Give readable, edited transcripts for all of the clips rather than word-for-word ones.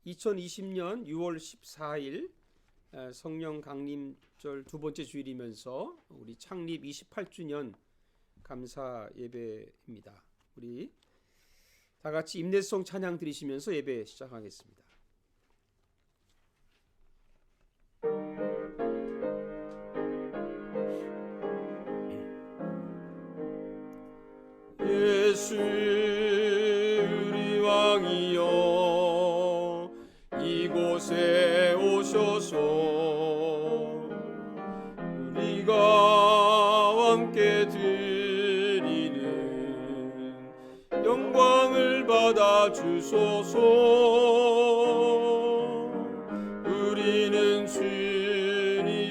2020년 6월 14일 성령 강림절 두 번째 주일이면서 우리 창립 28주년 감사 예배입니다. 우리 다 같이 임내성 찬양 드리시면서 예배 시작하겠습니다. 예수 우리 왕이여 이곳에 오셔서 우리가 함께 드리는 영광을 받아 주소서. 우리는 주님의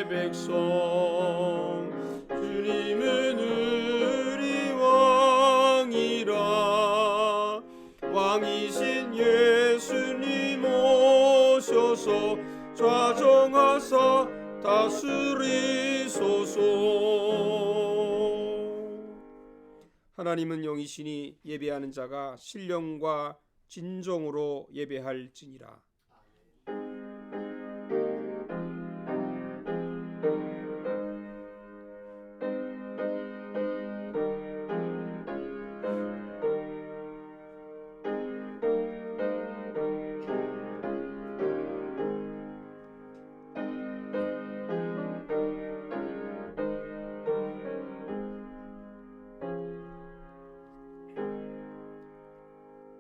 백성, 주님은 우리 왕이라. 왕이신 예수님 오셔서 좌정하사 다스리소서. 하나님은 영이시니 예배하는 자가 신령과 진정으로 예배할지니라.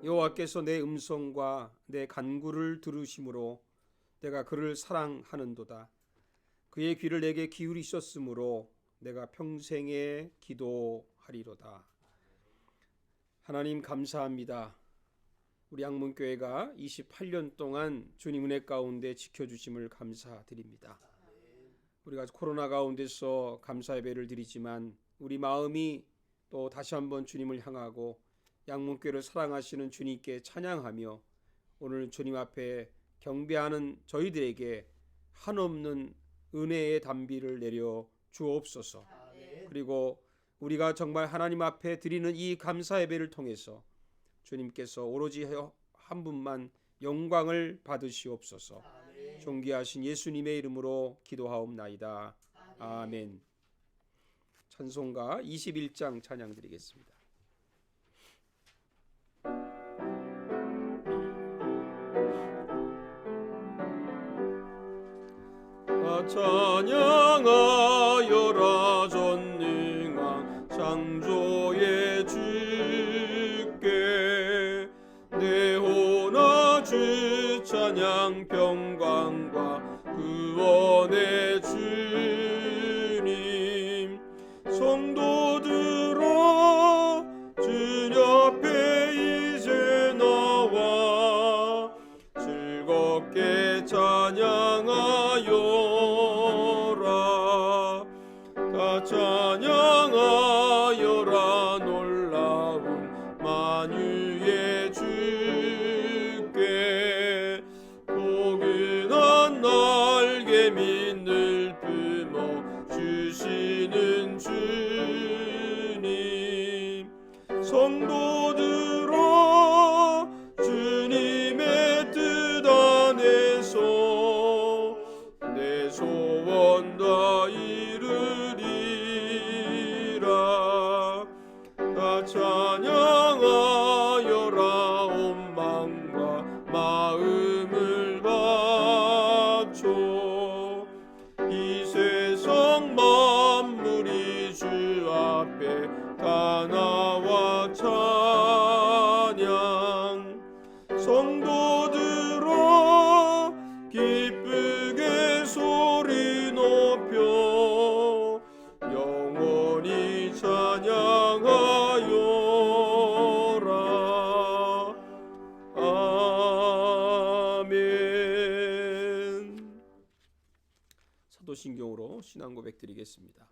여호와께서 내 음성과 내 간구를 들으심으로 내가 그를 사랑하는도다. 그의 귀를 내게 기울이셨으므로 내가 평생에 기도하리로다. 하나님 감사합니다. 우리 양문교회가 28년 동안 주님 은혜 가운데 지켜주심을 감사드립니다. 우리가 코로나 가운데서 감사 예배를 드리지만 우리 마음이 또 다시 한번 주님을 향하고 양문교회를 사랑하시는 주님께 찬양하며 오늘 주님 앞에 경배하는 저희들에게 한없는 은혜의 단비를 내려 주옵소서. 그리고 우리가 정말 하나님 앞에 드리는 이 감사 예배를 통해서 주님께서 오로지 한 분만 영광을 받으시옵소서. 존귀하신 예수님의 이름으로 기도하옵나이다. 아멘. 찬송가 21장 찬양 드리겠습니다. 찬양하여라 전능한 창조의 주께 내 혼아 주 찬양 평강과 구원의 주님. 성도들아 주님 앞에 이제 나와 즐겁게 찬양하여 찬양하여라 놀라운 만유의 주께. 포근한 날개 밑을 품어 주시는 주님. 성도들아 주님의 뜻 안에서 내 소원 다 찬양하여라 온 마음과 마음을 바쳐. 이 세상 만물이 주 앞에 다 나와 찬양. 성도들아 기쁘게 소리 높여 영원히 찬양하여라. 아멘. 사도신경으로 신앙 고백 드리겠습니다.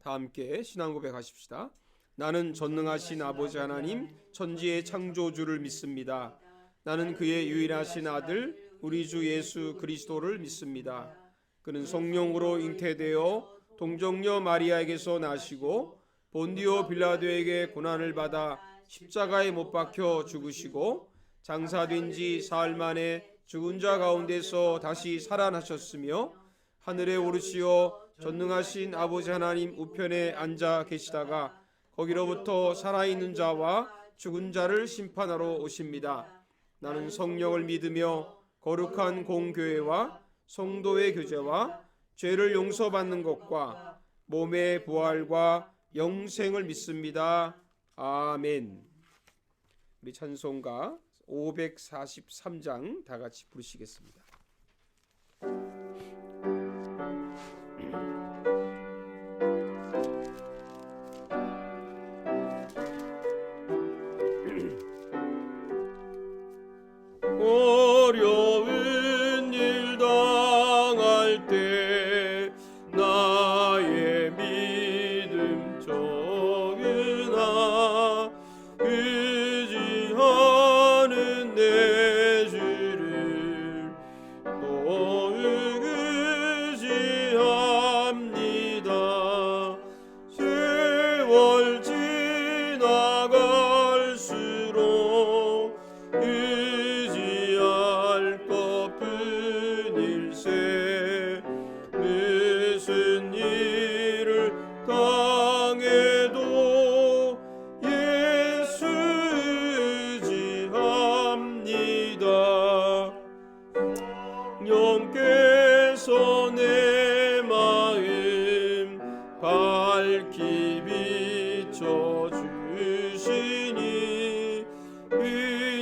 다 함께 신앙 고백하십시다. 나는 전능하신 아버지 하나님 천지의 창조주를 믿습니다. 나는 그의 유일하신 아들 우리 주 예수 그리스도를 믿습니다. 그는 성령으로 잉태되어 동정녀 마리아에게서 나시고 본디오 빌라도에게 고난을 받아 십자가에 못 박혀 죽으시고 장사된 지 사흘 만에 죽은 자 가운데서 다시 살아나셨으며 하늘에 오르시어 전능하신 아버지 하나님 우편에 앉아 계시다가 거기로부터 살아있는 자와 죽은 자를 심판하러 오십니다. 나는 성령을 믿으며 거룩한 공교회와 성도의 교제와 죄를 용서받는 것과 몸의 부활과 영생을 믿습니다. 아멘. 우리 찬송가 543장 다 같이 부르시겠습니다. 어려운 일 당할 때 나의 믿음 적으나 의지하는 내 주를 더욱 의지합니다. 세월 지나갈수록 의지할 것뿐일세. 무슨 일을 당해도 예수 의지합니다. 영께서 내 마음 밝히 비춰주시니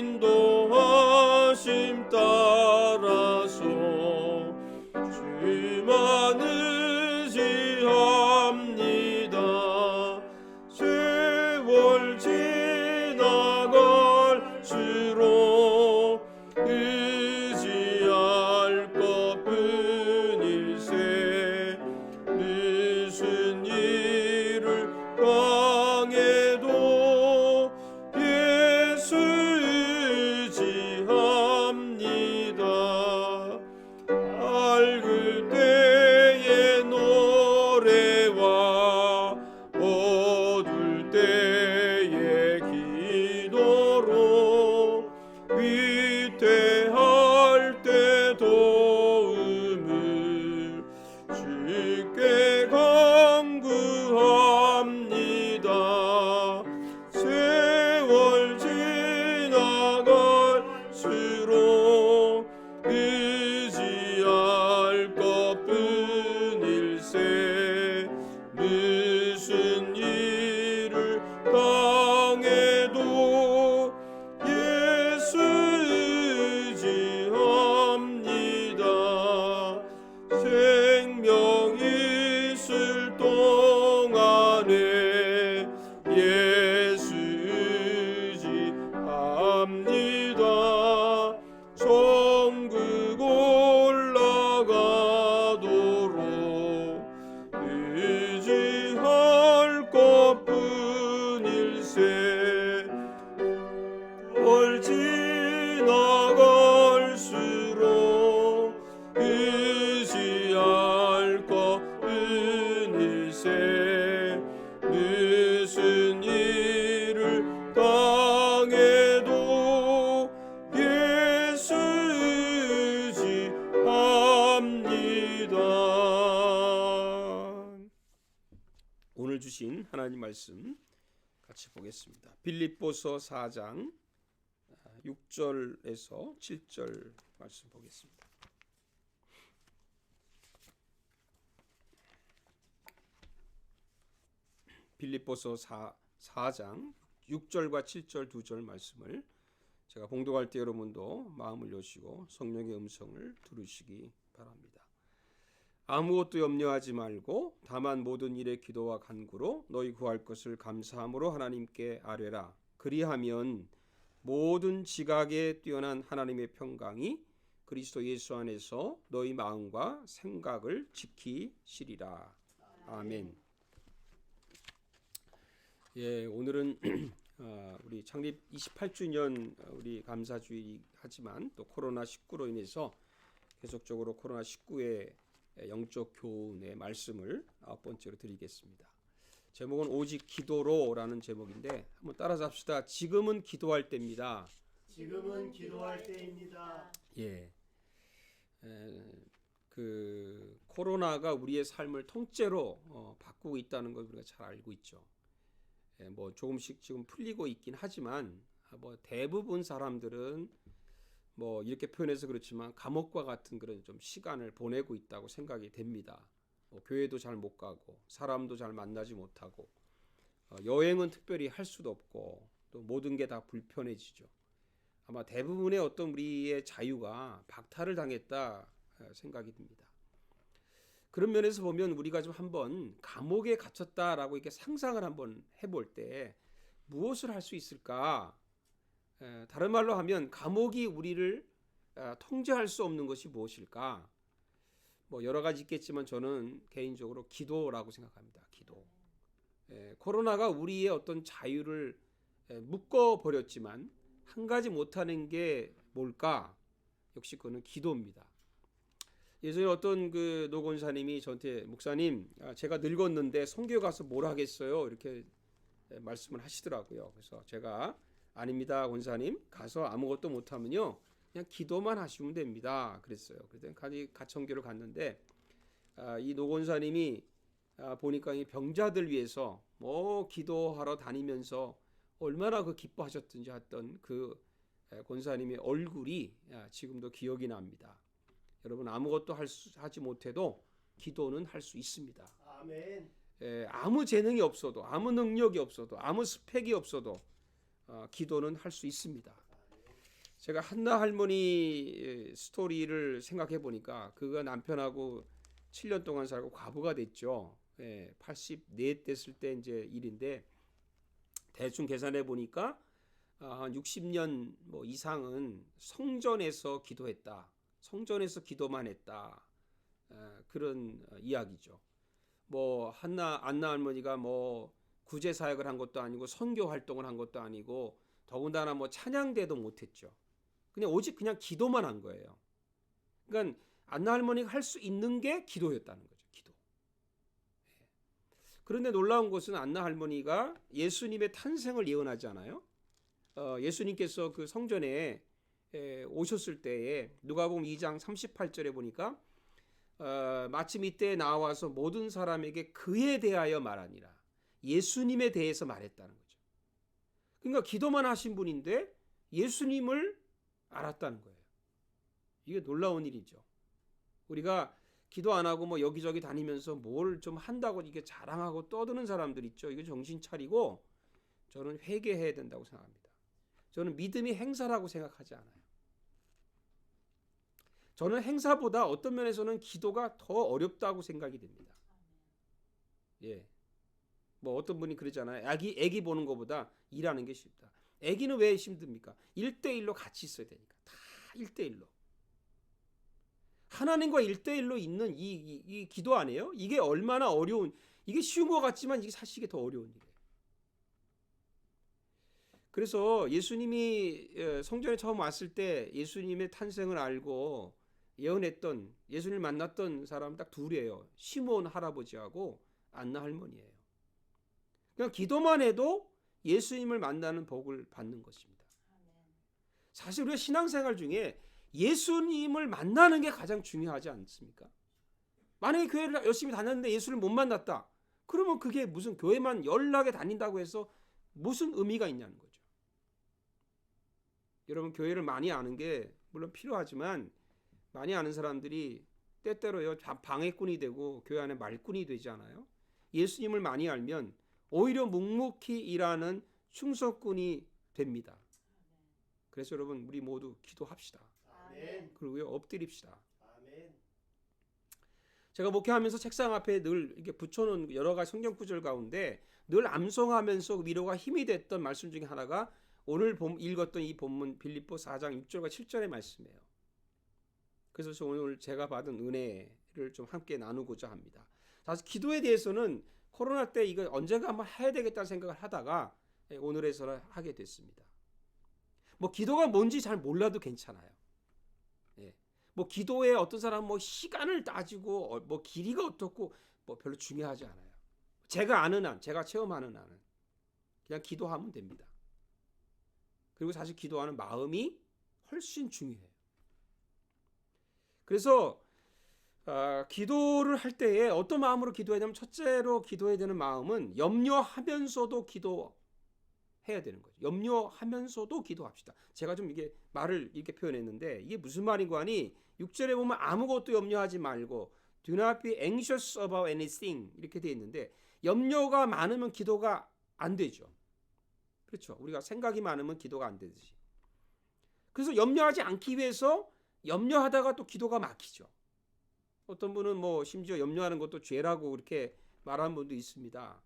인도하심 따라서 주만 의지합니다. 세월 지나갈수록 의지할 것뿐일세. 무슨 일을 당해도 예수 의지합니다. 밝을 때의 노래와 어두울 때의 기도로 위태할 때 도움을 주께 간구합니다. 세월 지나갈수록 의지할 것뿐일세. 무슨 일을 당해도 예수 의지합니다. 생명 있을 동안에 예수 의지합니다. 천국 올라가도록 의지할 것뿐일세. 월 지나갈수록 의지할 것뿐일세. 무슨 일을 당해도 예수 의지합니다. 오늘 주신 하나님 말씀 같이 보겠습니다. 빌립보서 4장 6절에서 7절 말씀 보겠습니다. 빌립보서 4장 6절과 7절 두 절 말씀을 제가 봉독할 때 여러분도 마음을 여시고 성령의 음성을 들으시기 바랍니다. 아무것도 염려하지 말고 다만 모든 일에 기도와 간구로 너희 구할 것을 감사함으로 하나님께 아뢰라. 그리하면 모든 지각에 뛰어난 하나님의 평강이 그리스도 예수 안에서 너희 마음과 생각을 지키시리라. 아멘. 예, 오늘은 우리 창립 28주년 우리 감사주의 하지만 또 코로나19로 인해서 계속적으로 코로나19의 영적 교훈의 말씀을 9번째로 드리겠습니다. 제목은 오직 기도로라는 제목인데 한번 따라서 합시다. 지금은 기도할 때입니다. 지금은 기도할 때입니다. 예. 그 코로나가 우리의 삶을 통째로 바꾸고 있다는 걸 우리가 잘 알고 있죠. 뭐 조금씩 지금 풀리고 있긴 하지만 뭐 대부분 사람들은 뭐 이렇게 표현해서 그렇지만 감옥과 같은 그런 좀 시간을 보내고 있다고 생각이 됩니다. 교회도 잘 못 가고 사람도 잘 만나지 못하고 여행은 특별히 할 수도 없고 또 모든 게 다 불편해지죠. 아마 대부분의 어떤 우리의 자유가 박탈을 당했다 생각이 듭니다. 그런 면에서 보면 우리가 좀 한번 감옥에 갇혔다라고 이렇게 상상을 한번 해볼 때 무엇을 할 수 있을까? 다른 말로 하면 감옥이 우리를 통제할 수 없는 것이 무엇일까? 뭐 여러 가지 있겠지만 저는 개인적으로 기도라고 생각합니다. 기도. 코로나가 우리의 어떤 자유를 묶어 버렸지만 한 가지 못하는 게 뭘까? 역시 그거는 기도입니다. 예전에 어떤 그 노 권사님이 저한테 목사님, 제가 늙었는데 선교 가서 뭘 하겠어요? 이렇게 말씀을 하시더라고요. 그래서 제가 아닙니다, 권사님. 가서 아무것도 못하면요, 그냥 기도만 하시면 됩니다. 그랬어요. 그때 가천교를 갔는데 이 노 권사님이 보니까 이 병자들 위해서 뭐 기도하러 다니면서 얼마나 그 기뻐하셨든지 했던 그 권사님의 얼굴이 지금도 기억이 납니다. 여러분 아무것도 하지 못해도 기도는 할 수 있습니다. 아멘. 아무 재능이 없어도 아무 능력이 없어도 아무 스펙이 없어도 기도는 할 수 있습니다. 제가 한나 할머니 스토리를 생각해 보니까 그가 남편하고 7년 동안 살고 과부가 됐죠. 84 됐을 때 이제 일인데 대충 계산해 보니까 한 60년 뭐 이상은 성전에서 기도했다. 성전에서 기도만 했다. 그런 이야기죠. 뭐 안나 할머니가 뭐 구제 사역을 한 것도 아니고 선교 활동을 한 것도 아니고 더군다나 뭐 찬양대도 못했죠. 그냥 오직 그냥 기도만 한 거예요. 그러니까 안나 할머니가 할 수 있는 게 기도였다는 거죠. 기도. 그런데 놀라운 것은 안나 할머니가 예수님의 탄생을 예언하지 않아요? 예수님께서 그 성전에 오셨을 때에 누가복음 2장 38절에 보니까 마침 이때 나와서 모든 사람에게 그에 대하여 말하니라. 예수님에 대해서 말했다는 거죠. 그러니까 기도만 하신 분인데 예수님을 알았다는 거예요. 이게 놀라운 일이죠. 우리가 기도 안 하고 뭐 여기저기 다니면서 뭘 좀 한다고 이게 자랑하고 떠드는 사람들 있죠. 이거 정신 차리고 저는 회개해야 된다고 생각합니다. 저는 믿음이 행사라고 생각하지 않아요. 저는 행사보다 어떤 면에서는 기도가 더 어렵다고 생각이 됩니다. 예. 뭐 어떤 분이 그러잖아요. 애기 보는 것보다 일하는 게 쉽다. 애기는 왜 힘듭니까? 1대1로 같이 있어야 되니까. 다 1대1로. 하나님과 1대1로 있는 이 기도 아니에요? 이게 얼마나 어려운, 이게 쉬운 것 같지만 이게 사실 더 어려운 일이에요. 그래서 예수님이 성전에 처음 왔을 때 예수님의 탄생을 알고 예언했던, 예수님을 만났던 사람은 딱 둘이에요. 시몬 할아버지하고 안나 할머니예요. 그냥 기도만 해도 예수님을 만나는 복을 받는 것입니다. 사실 우리가 신앙생활 중에 예수님을 만나는 게 가장 중요하지 않습니까? 만약에 교회를 열심히 다녔는데 예수를 못 만났다. 그러면 그게 무슨 교회만 연락에 다닌다고 해서 무슨 의미가 있냐는 거죠. 여러분 교회를 많이 아는 게 물론 필요하지만 많이 아는 사람들이 때때로요 방해꾼이 되고 교회 안에 말꾼이 되지 않아요? 예수님을 많이 알면 오히려 묵묵히 일하는 충성꾼이 됩니다. 그래서 여러분 우리 모두 기도합시다. 아멘. 그리고요 엎드립시다. 아멘. 제가 목회하면서 책상 앞에 늘 이렇게 붙여놓은 여러 가지 성경 구절 가운데 늘 암송하면서 위로가 힘이 됐던 말씀 중에 하나가 오늘 읽었던 이 본문 빌립보 4장 6절과 7절의 말씀이에요. 그래서 오늘 제가 받은 은혜를 좀 함께 나누고자 합니다. 사실 기도에 대해서는 코로나 때 이거 언젠가 한번 해야 되겠다는 생각을 하다가 오늘에서는 하게 됐습니다. 뭐 기도가 뭔지 잘 몰라도 괜찮아요. 예. 뭐 기도에 어떤 사람은 뭐 시간을 따지고 뭐 길이가 어떻고 뭐 별로 중요하지 않아요. 제가 아는 한, 제가 체험하는 한은 그냥 기도하면 됩니다. 그리고 사실 기도하는 마음이 훨씬 중요해요. 그래서 기도를 할 때에 어떤 마음으로 기도해야 되냐면, 첫째로 기도해야 되는 마음은 염려하면서도 기도해야 되는 거죠. 염려하면서도 기도합시다. 제가 좀 이게 말을 이렇게 표현했는데 이게 무슨 말인고 하니, 6절에 보면 아무것도 염려하지 말고 Do not be anxious about anything 이렇게 되어 있는데, 염려가 많으면 기도가 안 되죠. 그렇죠. 우리가 생각이 많으면 기도가 안 되듯이. 그래서 염려하지 않기 위해서 염려하다가 또 기도가 막히죠. 어떤 분은 뭐 심지어 염려하는 것도 죄라고 그렇게 말하는 분도 있습니다.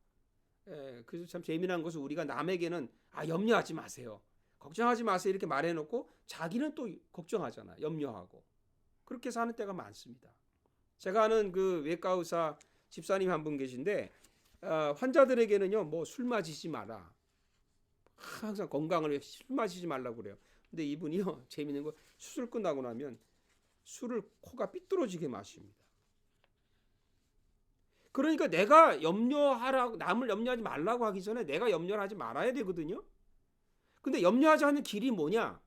그래서 참 재미난 것은, 우리가 남에게는 염려하지 마세요, 걱정하지 마세요 이렇게 말해놓고 자기는 또 걱정하잖아, 염려하고. 그렇게 사는 때가 많습니다. 제가 아는 그 외과 의사 집사님 한 분 계신데, 환자들에게는요, 뭐 술 마시지 마라, 항상 건강을 위해 술 마시지 말라고 그래요. 근데 이분이요, 재미있는 거, 수술 끝나고 나면 술을 코가 삐뚤어지게 마십니다. 그러니까 내가 염려하라고, 남을 염려하지 말라고 하기 전에 내가 염려를 하지 말아야 되거든요. 근데 염려하지 않는 길이 뭐냐?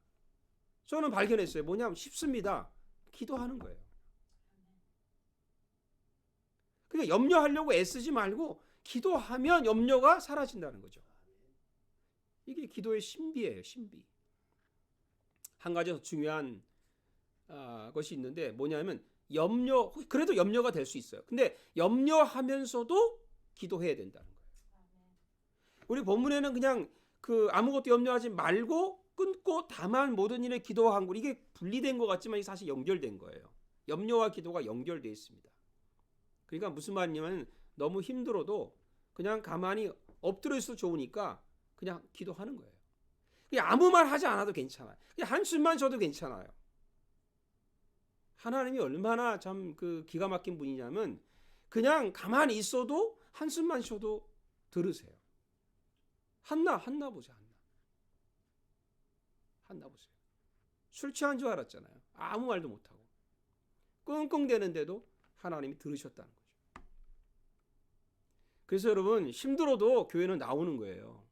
저는 발견했어요. 뭐냐면 쉽습니다. 기도하는 거예요. 그러니까 염려하려고 애쓰지 말고 기도하면 염려가 사라진다는 거죠. 이게 기도의 신비예요, 신비. 한 가지 더 중요한 것이 있는데, 뭐냐면 그래도 염려가 될 수 있어요. 근데 염려하면서도 기도해야 된다는 거예요. 우리 본문에는 그냥 아무것도 염려하지 말고 끊고 다만 모든 일에 기도한 거, 이게 분리된 것 같지만 사실 연결된 거예요. 염려와 기도가 연결되어 있습니다. 그러니까 무슨 말이냐면, 너무 힘들어도 그냥 가만히 엎드려 있어도 좋으니까 그냥 기도하는 거예요. 그냥 아무 말 하지 않아도 괜찮아요. 그냥 한숨만 쉬어도 괜찮아요. 하나님이 얼마나 참 기가 막힌 분이냐면, 그냥 가만히 있어도 한숨만 쉬어도 들으세요. 한나 보세요. 한나 보세요. 술 취한 줄 알았잖아요. 아무 말도 못하고 끙끙대는데도 하나님이 들으셨다는 거죠. 그래서 여러분, 힘들어도 교회는 나오는 거예요.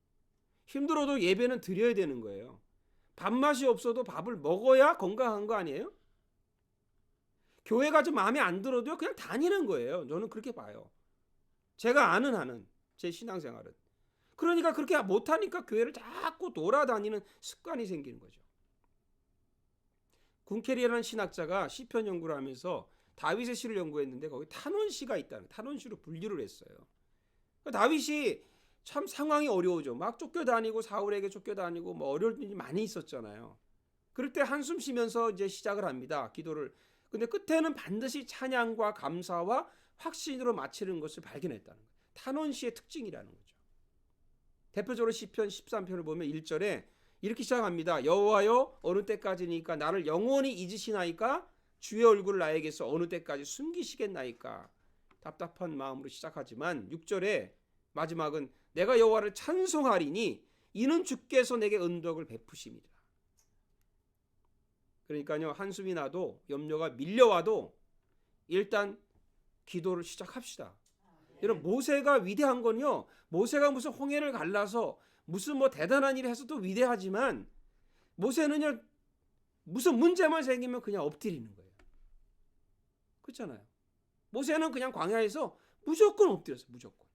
힘들어도 예배는 드려야 되는 거예요. 밥맛이 없어도 밥을 먹어야 건강한 거 아니에요? 교회가 좀 마음에 안 들어도 그냥 다니는 거예요. 저는 그렇게 봐요. 제가 아는 한은, 제 신앙생활은. 그러니까 그렇게 못하니까 교회를 자꾸 돌아다니는 습관이 생기는 거죠. 군캐리라는 신학자가 시편 연구를 하면서 다윗의 시를 연구했는데, 거기 탄원시가 있다는, 탄원시로 분류를 했어요. 다윗이 참 상황이 어려우죠. 막 쫓겨다니고, 사울에게 쫓겨다니고, 뭐 어려울 일이 많이 있었잖아요. 그럴 때 한숨 쉬면서 이제 시작을 합니다, 기도를. 근데 끝에는 반드시 찬양과 감사와 확신으로 마치는 것을 발견했다는 거예요. 탄원시의 특징이라는 거죠. 대표적으로 시편 13편을 보면 1절에 이렇게 시작합니다. 여호와여, 어느 때까지니까 나를 영원히 잊으시나이까? 주의 얼굴을 나에게서 어느 때까지 숨기시겠나이까? 답답한 마음으로 시작하지만 6절에 마지막은 내가 여호와를 찬송하리니 이는 주께서 내게 은덕을 베푸심이라. 그러니까요, 한숨이 나도, 염려가 밀려와도 일단 기도를 시작합시다. 여러분, 모세가 위대한 건요, 모세가 무슨 홍해를 갈라서 무슨 뭐 대단한 일을 해서 또 위대하지만, 모세는요, 무슨 문제만 생기면 그냥 엎드리는 거예요. 그렇잖아요. 모세는 그냥 광야에서 무조건 엎드렸어요. 무조건.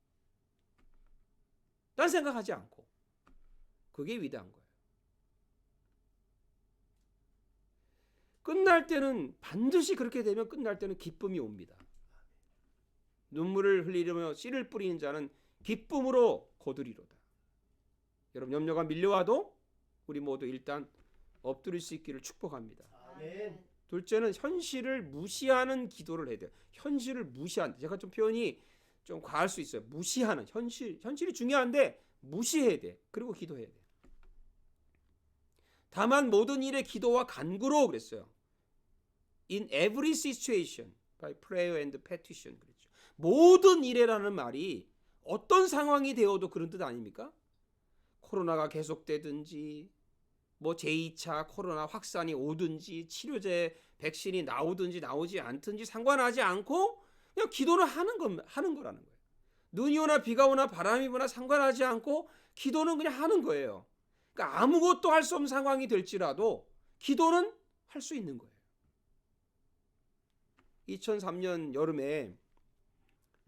딴 생각하지 않고. 그게 위대한 거예요. 끝날 때는, 반드시 그렇게 되면 끝날 때는 기쁨이 옵니다. 눈물을 흘리려며 씨를 뿌리는 자는 기쁨으로 거두리로다. 여러분, 염려가 밀려와도 우리 모두 일단 엎드릴 수 있기를 축복합니다. 아멘. 둘째는 현실을 무시하는 기도를 해야 돼요. 현실을 무시한다. 제가 좀 표현이 좀 과할 수 있어요. 무시하는, 현실이 중요한데 무시해야 돼. 그리고 기도해야 돼. 다만 모든 일에 기도와 간구로 그랬어요. In every situation by prayer and petition 그랬죠. 모든 일에라는 말이 어떤 상황이 되어도 그런 뜻 아닙니까? 코로나가 계속되든지, 뭐 제2차 코로나 확산이 오든지, 치료제 백신이 나오든지 나오지 않든지 상관하지 않고 그냥 기도를 하는 거라는 거예요. 눈이 오나 비가 오나 바람이 부나 상관하지 않고 기도는 그냥 하는 거예요. 그러니까 그러니까 아무것도 할 수 없는 상황이 될지라도 기도는 할 수 있는 거예요. 2003년 여름에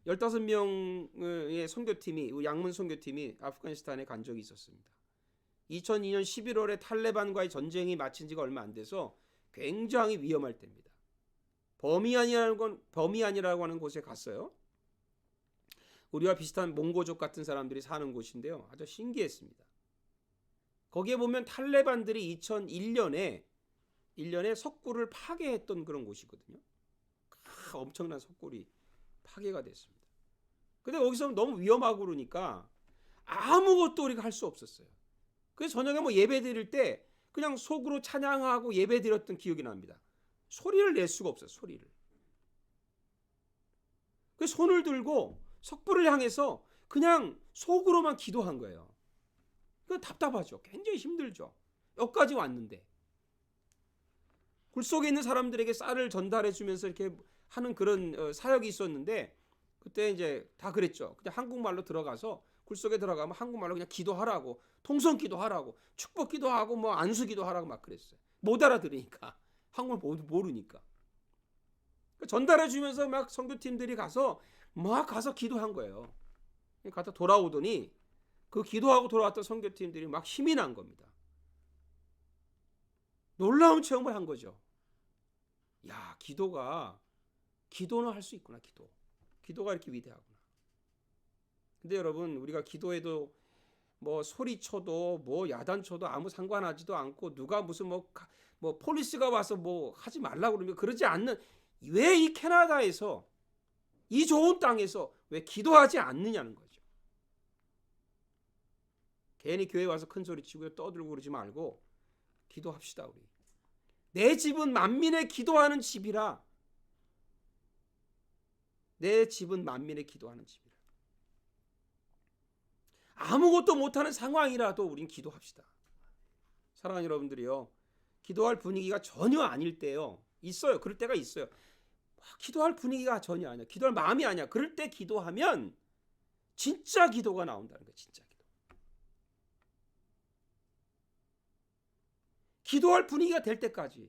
15명의 선교팀이, 양문 선교팀이 아프가니스탄에 간 적이 있었습니다. 2002년 11월에 탈레반과의 전쟁이 마친 지가 얼마 안 돼서 굉장히 위험할 때입니다. 버미안이라고 하는 곳에 갔어요. 우리와 비슷한 몽고족 같은 사람들이 사는 곳인데요. 아주 신기했습니다. 거기에 보면 탈레반들이 2001년에 석굴을 파괴했던 그런 곳이거든요. 엄청난 석굴이 파괴가 됐습니다. 근데 거기서 너무 위험하고 그러니까 아무것도 우리가 할 수 없었어요. 그래서 저녁에 뭐 예배 드릴 때 그냥 속으로 찬양하고 예배 드렸던 기억이 납니다. 소리를 낼 수가 없어요. 소리를. 그래서 손을 들고 석불을 향해서 그냥 속으로만 기도한 거예요. 그 답답하죠. 굉장히 힘들죠. 여기까지 왔는데. 굴 속에 있는 사람들에게 쌀을 전달해 주면서 이렇게 하는 그런 사역이 있었는데, 그때 이제 다 그랬죠. 그냥 한국말로 들어가서 굴 속에 들어가면 한국말로 그냥 기도하라고, 통성 기도하라고, 축복 기도하고 뭐 안수 기도하라고 막 그랬어요. 못 알아들으니까, 한국말 모르니까. 전달해 주면서 막 선교팀들이 가서 기도한 거예요. 갔다 돌아오더니 그 기도하고 돌아왔던 선교팀들이 막 힘이 난 겁니다. 놀라운 체험을 한 거죠. 야, 기도는 할 수 있구나. 기도가 이렇게 위대하구나. 근데 여러분, 우리가 기도해도 뭐 소리쳐도 뭐 야단쳐도 아무 상관하지도 않고, 누가 무슨 뭐 폴리스가 와서 뭐 하지 말라고 그러면 그러지 않는, 왜 이 캐나다에서 이 좋은 땅에서 왜 기도하지 않느냐는 거죠. 괜히 교회 와서 큰 소리 치고 떠들고 그러지 말고 기도합시다. 우리 내 집은 만민의 기도하는 집이라. 내 집은 만민의 기도하는 집이라. 아무것도 못하는 상황이라도 우린 기도합시다. 사랑하는 여러분들이요, 기도할 분위기가 전혀 아닐 때요, 있어요. 그럴 때가 있어요. 기도할 분위기가 전혀 아니야. 기도할 마음이 아니야. 그럴 때 기도하면 진짜 기도가 나온다는 거예요. 진짜 기도. 기도할 분위기가 될 때까지.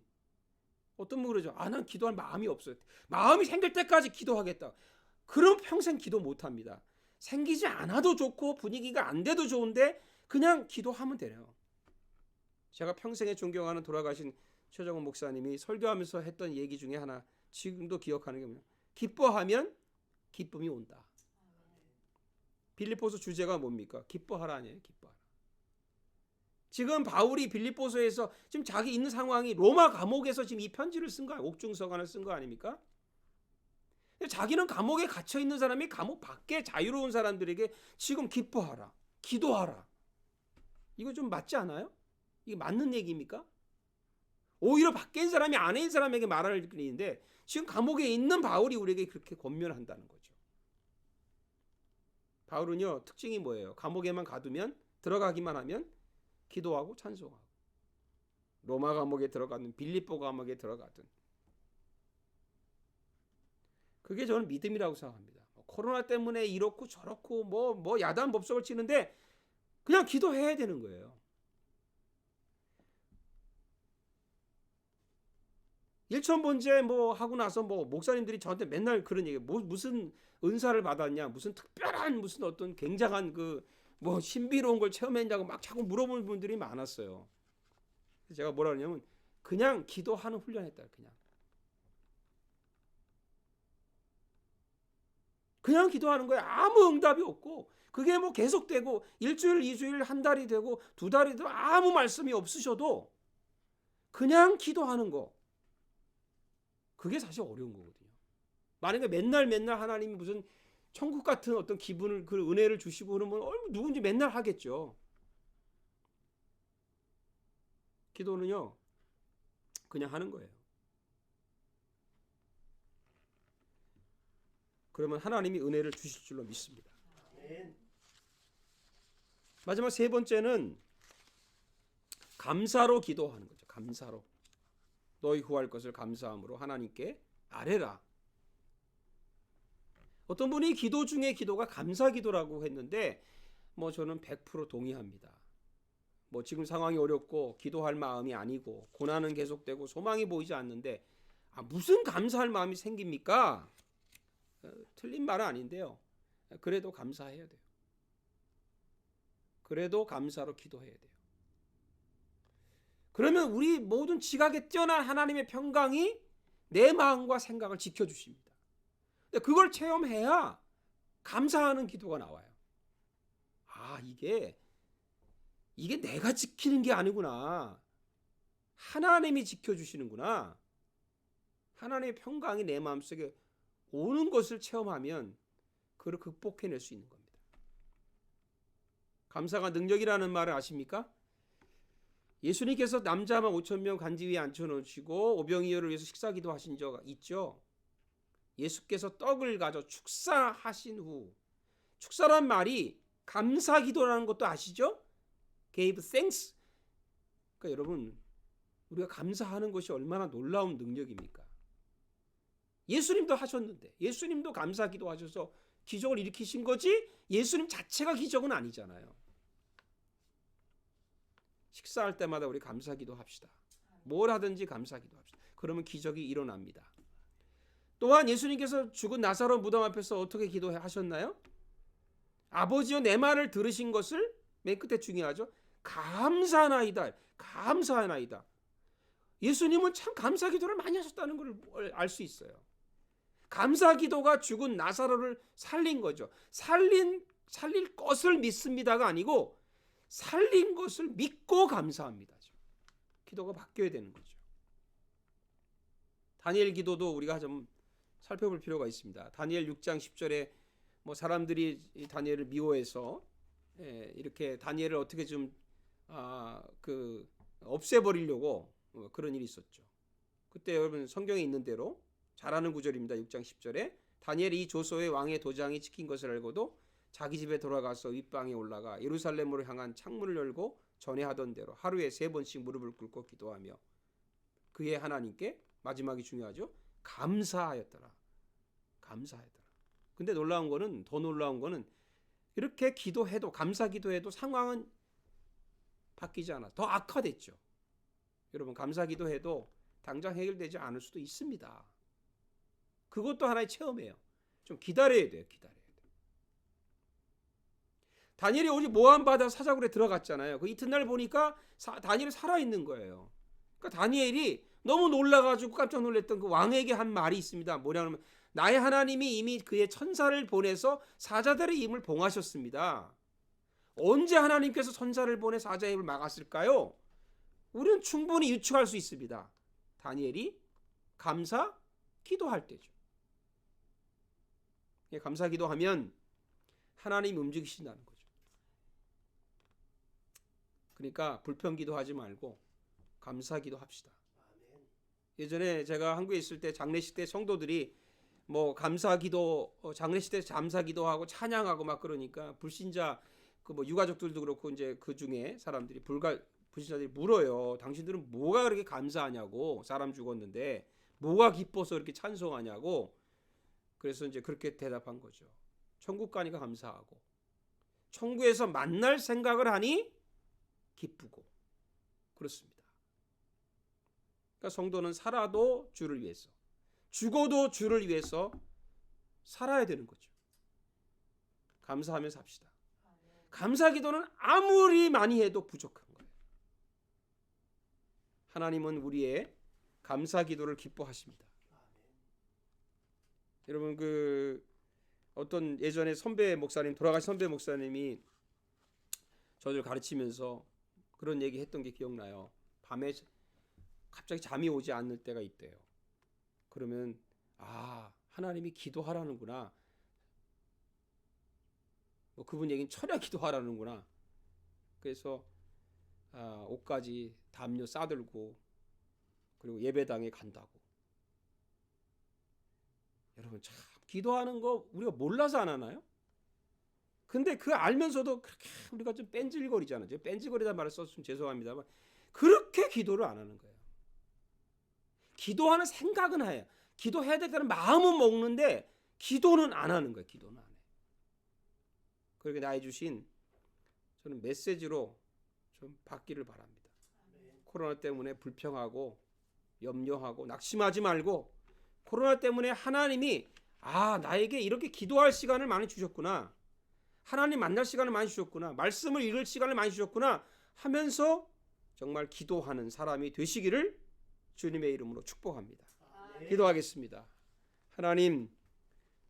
어떤 분 그러죠. 난 기도할 마음이 없어요. 마음이 생길 때까지 기도하겠다. 그럼 평생 기도 못합니다. 생기지 않아도 좋고 분위기가 안 돼도 좋은데 그냥 기도하면 돼요. 제가 평생에 존경하는 돌아가신 최정원 목사님이 설교하면서 했던 얘기 중에 하나, 지금도 기억하는 게 뭐냐, 기뻐하면 기쁨이 온다. 빌립보서 주제가 뭡니까? 기뻐하라 아니에요. 기뻐하라. 지금 바울이 빌립보서에서 지금 자기 있는 상황이 로마 감옥에서 지금 이 편지를 쓴 거 아니에요? 옥중서관을 쓴 거 아닙니까? 자기는 감옥에 갇혀 있는 사람이 감옥 밖에 자유로운 사람들에게 지금 기뻐하라, 기도하라. 이거 좀 맞지 않아요? 이게 맞는 얘기입니까? 오히려 밖에 있는 사람이 안에 있는 사람에게 말할 일인데 지금 감옥에 있는 바울이 우리에게 그렇게 권면한다는 거죠. 바울은요, 특징이 뭐예요? 감옥에만 가두면, 들어가기만 하면 기도하고 찬송하고, 로마 감옥에 들어가든 빌립보 감옥에 들어가든, 그게 저는 믿음이라고 생각합니다. 코로나 때문에 이렇고 저렇고 뭐 야단 법석을 치는데 그냥 기도해야 되는 거예요. 일천번제 뭐 하고 나서 뭐 목사님들이 저한테 맨날 그런 얘기, 무슨 은사를 받았냐, 무슨 특별한 무슨 어떤 굉장한 그 뭐 신비로운 걸 체험했냐고 막 자꾸 물어보는 분들이 많았어요. 그래서 제가 뭐라 그러냐면 그냥 기도하는 훈련했다. 그냥 기도하는 거예요. 아무 응답이 없고, 그게 뭐 계속되고 1주일, 2주일, 한 달이 되고 2달이 되고 아무 말씀이 없으셔도 그냥 기도하는 거, 그게 사실 어려운 거거든요. 만약에 맨날 하나님이 무슨 천국 같은 어떤 기분을, 그 은혜를 주시고 그러면 누군지 맨날 하겠죠. 기도는요, 그냥 하는 거예요. 그러면 하나님이 은혜를 주실 줄로 믿습니다. 마지막 세 번째는 감사로 기도하는 거죠. 감사로. 너희 구할 것을 감사함으로 하나님께 아뢰라. 어떤 분이 기도 중에 기도가 감사 기도라고 했는데 뭐 저는 100% 동의합니다. 뭐 지금 상황이 어렵고 기도할 마음이 아니고 고난은 계속되고 소망이 보이지 않는데 무슨 감사할 마음이 생깁니까? 틀린 말은 아닌데요. 그래도 감사해야 돼요. 그래도 감사로 기도해야 돼요. 그러면 우리 모든 지각에 뛰어난 하나님의 평강이 내 마음과 생각을 지켜주십니다. 그걸 체험해야 감사하는 기도가 나와요. 이게 내가 지키는 게 아니구나. 하나님이 지켜주시는구나. 하나님의 평강이 내 마음속에 오는 것을 체험하면 그걸 극복해낼 수 있는 겁니다. 감사가 능력이라는 말을 아십니까? 예수님께서 남자만 5,000명 간지 위에 앉혀놓으시고 오병이어를 위해서 식사기도 하신 적 있죠. 예수께서 떡을 가져 축사하신 후, 축사란 말이 감사기도라는 것도 아시죠? Gave thanks. 그러니까 여러분, 우리가 감사하는 것이 얼마나 놀라운 능력입니까? 예수님도 하셨는데, 예수님도 감사기도 하셔서 기적을 일으키신 거지 예수님 자체가 기적은 아니잖아요. 식사할 때마다 우리 감사기도 합시다. 뭘 하든지 감사기도 합시다. 그러면 기적이 일어납니다. 또한 예수님께서 죽은 나사로 무덤 앞에서 어떻게 기도하셨나요? 아버지여 내 말을 들으신 것을 맨 끝에 중요하죠. 감사하나이다. 감사하나이다. 예수님은 참 감사기도를 많이 하셨다는 걸 알 수 있어요. 감사기도가 죽은 나사로를 살린 거죠. 살릴 것을 믿습니다가 아니고 살린 것을 믿고 감사합니다. 기도가 바뀌어야 되는 거죠. 다니엘 기도도 우리가 좀 살펴볼 필요가 있습니다. 다니엘 6장 10절에 뭐 사람들이 다니엘을 미워해서 이렇게 다니엘을 어떻게 좀 없애버리려고 그런 일이 있었죠. 그때 여러분 성경에 있는 대로 잘 아는 구절입니다. 6장 10절에 다니엘이 조소의 왕의 도장이 찍힌 것을 알고도 자기 집에 돌아가서 윗방에 올라가 예루살렘으로 향한 창문을 열고 전에 하던 대로 하루에 3번씩 무릎을 꿇고 기도하며 그의 하나님께, 마지막이 중요하죠, 감사하였더라. 감사하였더라. 근데 더 놀라운 거는 이렇게 기도해도, 감사 기도해도 상황은 바뀌지 않아. 더 악화됐죠. 여러분, 감사 기도해도 당장 해결되지 않을 수도 있습니다. 그것도 하나의 체험이에요. 좀 기다려야 돼요. 다니엘이 오직 모함 받아 사자굴에 들어갔잖아요. 그 이튿날 보니까 다니엘이 살아있는 거예요. 그러니까 다니엘이 너무 놀라가지고 깜짝 놀랐던 그 왕에게 한 말이 있습니다. 뭐냐면 나의 하나님이 이미 그의 천사를 보내서 사자들의 힘을 봉하셨습니다. 언제 하나님께서 천사를 보내 사자의 힘을 막았을까요? 우리는 충분히 유추할 수 있습니다. 다니엘이 감사 기도할 때죠. 감사 기도하면 하나님이 움직이신다는 거죠. 그러니까 불평 기도하지 말고 감사 기도합시다. 예전에 제가 한국에 있을 때 장례식 때 성도들이 뭐 감사 기도, 장례식 때 감사 기도하고 찬양하고 막 그러니까 불신자 뭐 유가족들도 그렇고 이제 그 중에 사람들이 불신자들이 물어요. 당신들은 뭐가 그렇게 감사하냐고, 사람 죽었는데 뭐가 기뻐서 이렇게 찬송하냐고. 그래서 이제 그렇게 대답한 거죠. 천국 가니까 감사하고 천국에서 만날 생각을 하니 기쁘고 그렇습니다. 그러니까 성도는 살아도 주를 위해서, 죽어도 주를 위해서 살아야 되는 거죠. 감사하면서 합시다. 감사 기도는 아무리 많이 해도 부족한 거예요. 하나님은 우리의 감사 기도를 기뻐하십니다. 여러분, 어떤 예전에 돌아가신 선배 목사님이 저를 가르치면서 그런 얘기 했던 게 기억나요. 밤에 갑자기 잠이 오지 않을 때가 있대요. 그러면 하나님이 기도하라는구나. 뭐 그분 얘기는 철야 기도하라는구나. 그래서 옷까지 담요 싸들고 그리고 예배당에 간다고. 여러분, 참 기도하는 거 우리가 몰라서 안 하나요? 근데 그 알면서도 그렇게 우리가 좀 뺀질거리잖아요. 뺀질거리다 말을 썼으면 죄송합니다만 그렇게 기도를 안 하는 거예요. 기도하는 생각은 해요. 기도해야 되다는 마음은 먹는데 기도는 안 하는 거예요. 기도는 안 해요. 그렇게 나의 주신 저는 메시지로 좀 받기를 바랍니다. 코로나 때문에 불평하고 염려하고 낙심하지 말고 코로나 때문에 하나님이 나에게 이렇게 기도할 시간을 많이 주셨구나. 하나님 만날 시간을 많이 주셨구나. 말씀을 읽을 시간을 많이 주셨구나 하면서 정말 기도하는 사람이 되시기를 주님의 이름으로 축복합니다. 기도하겠습니다. 하나님,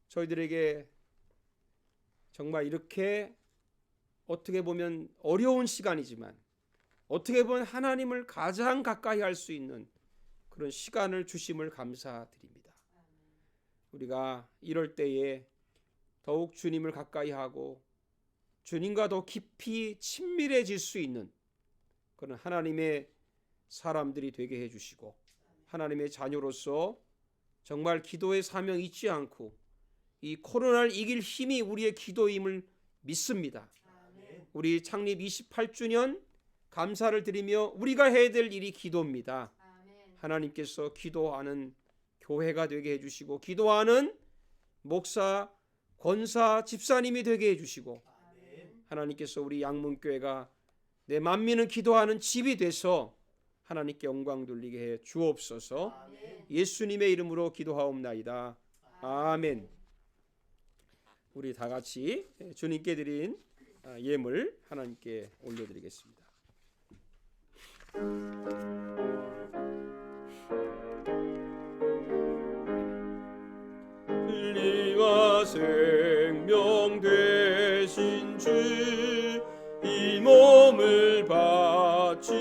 저희들에게 정말 이렇게 어떻게 보면 어려운 시간이지만 어떻게 보면 하나님을 가장 가까이 할 수 있는 그런 시간을 주심을 감사드립니다. 우리가 이럴 때에 더욱 주님을 가까이 하고 주님과 더 깊이 친밀해질 수 있는 그런 하나님의 사람들이 되게 해주시고 하나님의 자녀로서 정말 기도의 사명 잊지 않고 이 코로나를 이길 힘이 우리의 기도임을 믿습니다. 우리 창립 28주년 감사를 드리며 우리가 해야 될 일이 기도입니다. 하나님께서 기도하는 교회가 되게 해주시고 기도하는 목사, 권사, 집사님이 되게 해주시고 하나님께서 우리 양문교회가 내 만민은 기도하는 집이 돼서 하나님께 영광 돌리게 해 주옵소서. 예수님의 이름으로 기도하옵나이다. 아멘. 우리 다 같이 주님께 드린 예물 하나님께 올려드리겠습니다. 진리와 생명 되신 주 이 몸을 바치옵니다.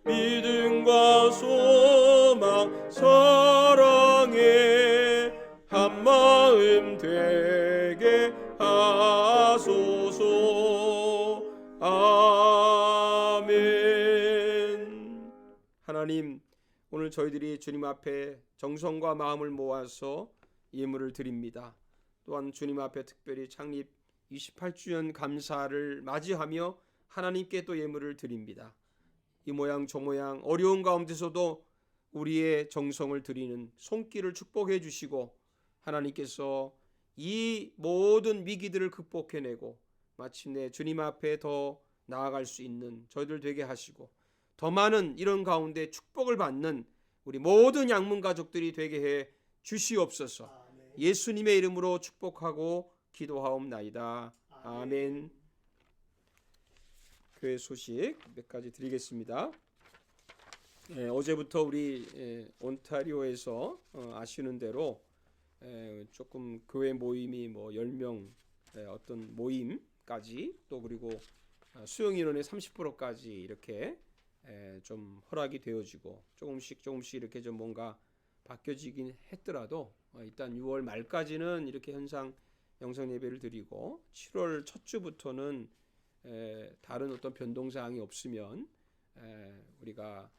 믿음과 소망 사랑에 한마음 되게 하소서. 아멘. 하나님, 오늘 저희들이 주님 앞에 정성과 마음을 모아서 예물을 드립니다. 또한 주님 앞에 특별히 창립 28주년 감사를 맞이하며 하나님께 또 예물을 드립니다. 이 모양 저 모양 어려운 가운데서도 우리의 정성을 드리는 손길을 축복해 주시고 하나님께서 이 모든 위기들을 극복해내고 마침내 주님 앞에 더 나아갈 수 있는 저희들 되게 하시고 더 많은 이런 가운데 축복을 받는 우리 모든 양문 가족들이 되게 해 주시옵소서. 예수님의 이름으로 축복하고 기도하옵나이다. 아멘. 교회 소식 몇 가지 드리겠습니다. 어제부터 우리 온타리오에서 아시는 대로 조금 교회 모임이 뭐 10명 어떤 모임까지 또 그리고 수용 인원의 30%까지 이렇게 좀 허락이 되어지고 조금씩 이렇게 좀 뭔가 바뀌어지긴 했더라도 일단 6월 말까지는 이렇게 현상 영성 예배를 드리고 7월 첫 주부터는 다른 어떤 변동 사항이 없으면 우리가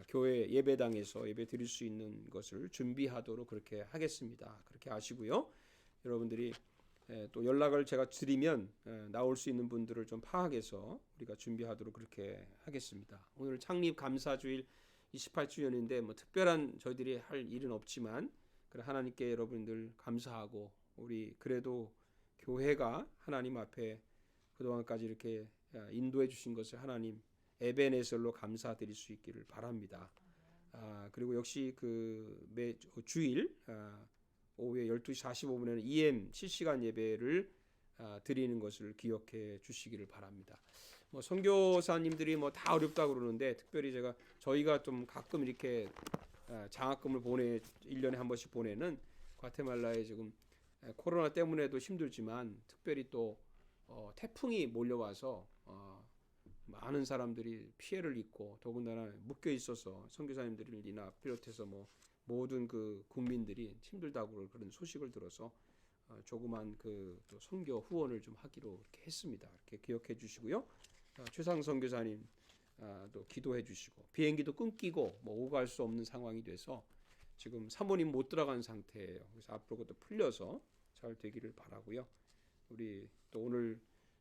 교회 예배당에서 예배 드릴 수 있는 것을 준비하도록 그렇게 하겠습니다. 그렇게 아시고요. 여러분들이 또 연락을 제가 드리면 나올 수 있는 분들을 좀 파악해서 우리가 준비하도록 그렇게 하겠습니다. 오늘 창립 감사주일 28주년인데 뭐 특별한 저희들이 할 일은 없지만 그래 하나님께 여러분들 감사하고 우리 그래도 교회가 하나님 앞에 그동안까지 이렇게 인도해 주신 것을 하나님 에베네셀로 감사드릴 수 있기를 바랍니다. 그리고 역시 그 매 주일 오후에 12시 45분에는 EM 실시간 예배를 드리는 것을 기억해 주시기를 바랍니다. 뭐 선교사님들이 뭐 다 어렵다고 그러는데 특별히 저희가 좀 가끔 이렇게 장학금을 1년에 한 번씩 보내는 과테말라에 지금 코로나 때문에도 힘들지만 특별히 또 태풍이 몰려와서 많은 사람들이 피해를 입고 더군다나 묶여 있어서 선교사님들이나 비롯해서 뭐 모든 그 국민들이 힘들다고 그런 소식을 들어서 조그만 그 또 선교 후원을 좀 하기로 이렇게 했습니다. 이렇게 기억해 주시고요. 최상 선교사님 또 기도해 주시고 비행기도 끊기고 뭐 오고 갈 수 없는 상황이 돼서 지금 사모님 못 들어간 상태예요. 그래서 앞으로 그것도 풀려서 잘 되기를 바라고요. 우리 또 오늘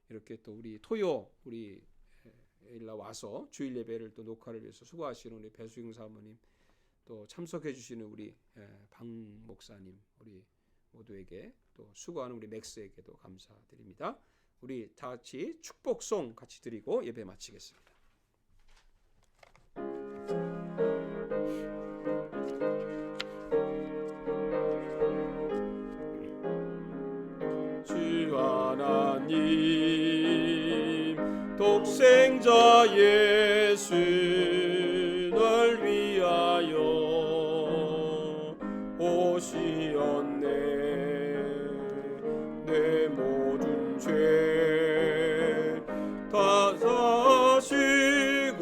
이렇게 또 우리 토요 우리 일라 와서 주일 예배를 또 녹화를 위해서 수고하시는 우리 배수영 사모님 또 참석해 주시는 우리 방 목사님 우리 모두에게 또 수고하는 우리 맥스에게도 감사드립니다. 우리 다 같이 축복송 같이 드리고 예배 마치겠습니다. 주 하나님 독생자 예수 널 위하여 오시었네. 내 모든 죄 다 사시고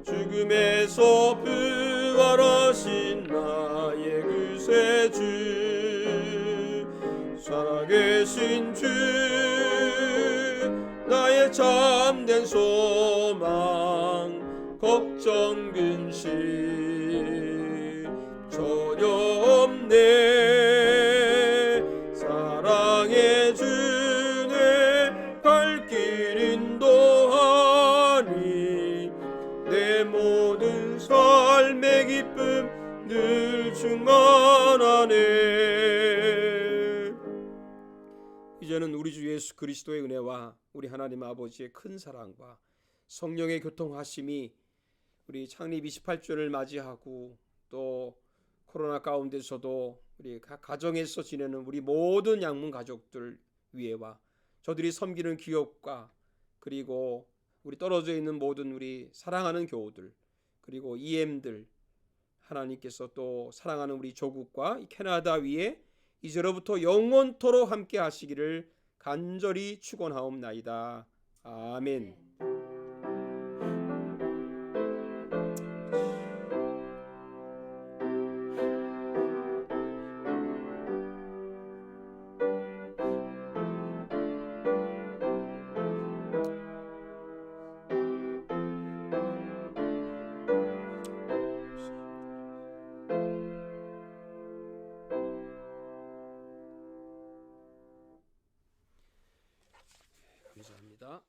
죽음에서 부활하신 나의 구세주 살아계신 주 나의 참된 소망 걱정 근심 전혀 없네. 사랑해 주네 갈 길 인도하니 내 모든 삶의 기쁨 늘 충만하네. 이제는 우리 주 예수 그리스도의 은혜와 우리 하나님 아버지의 큰 사랑과 성령의 교통하심이 우리 창립 28주년을 맞이하고 또 코로나 가운데서도 우리 각 가정에서 지내는 우리 모든 양문 가족들 위에와 저들이 섬기는 기업과 그리고 우리 떨어져 있는 모든 우리 사랑하는 교우들 그리고 EM들 하나님께서 또 사랑하는 우리 조국과 캐나다 위에 이제로부터 영원토록 함께 하시기를 간절히 축원하옵나이다. 아멘. 감사합니다.